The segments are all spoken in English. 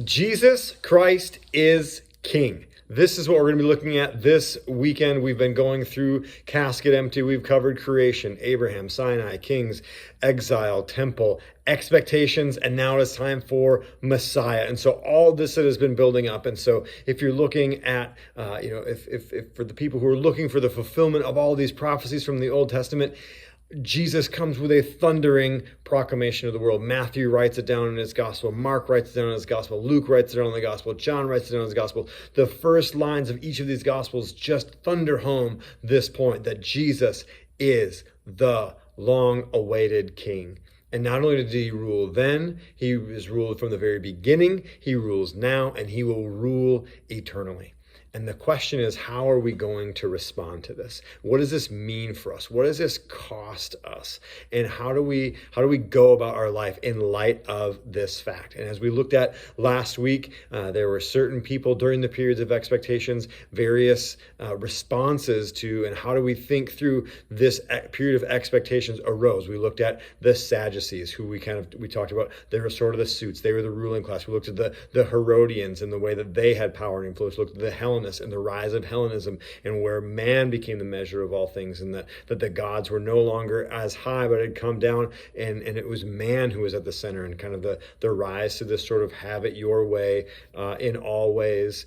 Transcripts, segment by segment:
Jesus Christ is King. This is what we're going to be looking at this weekend. We've been going through Casket Empty. We've covered creation, Abraham, Sinai, kings, exile, temple, expectations, and now it's time for Messiah. And so all this that has been building up. And so if you're looking at, if for the people who are looking for the fulfillment of all these prophecies from the Old Testament, Jesus comes with a thundering proclamation of the world. Matthew writes it down in his gospel. Mark writes it down in his gospel. Luke writes it down in the gospel. John writes it down in his gospel. The first lines of each of these gospels just thunder home this point that Jesus is the long-awaited King. And not only did he rule then, he has ruled from the very beginning, he rules now, and he will rule eternally. And the question is, how are we going to respond to this? What does this mean for us? What does this cost us? And how do we go about our life in light of this fact? And as we looked at last week, there were certain people during the periods of expectations, various responses to, and how do we think through this period of expectations arose. We looked at the Sadducees, who we talked about. They were sort of the suits. They were the ruling class. We looked at the Herodians and the way that they had power and influence. We looked at the Hellenists and the rise of Hellenism, and where man became the measure of all things, and that the gods were no longer as high but had come down, and it was man who was at the center, and kind of the rise to this sort of have it your way in all ways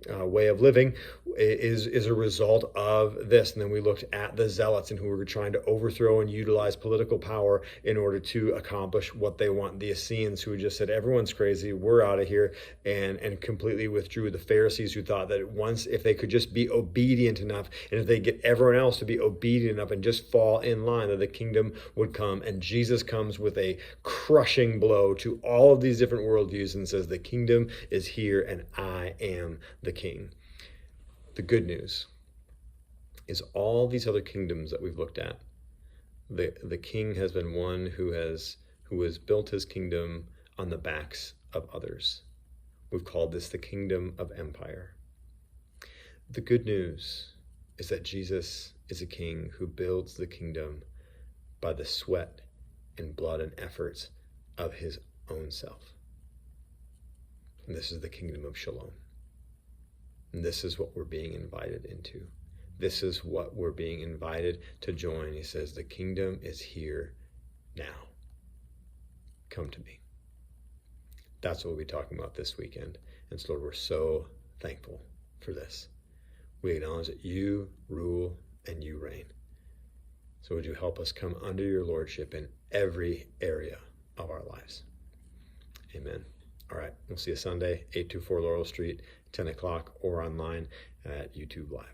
way of living is a result of this. And then we looked at the Zealots, and who were trying to overthrow and utilize political power in order to accomplish what they want. The Essenes, who just said, everyone's crazy, we're out of here, and completely withdrew. The Pharisees, who thought that once, if they could just be obedient enough, and if they get everyone else to be obedient enough and just fall in line, that the kingdom would come. And Jesus comes with a crushing blow to all of these different worldviews and says, the kingdom is here and I am the King. The good news is all these other kingdoms that we've looked at, the King has been one who has built his kingdom on the backs of others. We've called this the kingdom of empire. The good news is that Jesus is a King who builds the kingdom by the sweat and blood and efforts of his own self. And this is the kingdom of Shalom. And this is what we're being invited into. This is what we're being invited to join. He says, the kingdom is here now. Come to me. That's what we'll be talking about this weekend. And so, Lord, we're so thankful for this. We acknowledge that you rule and you reign. So would you help us come under your lordship in every area of our lives? Amen. All right, we'll see you Sunday, 824 Laurel Street, 10 o'clock, or online at YouTube Live.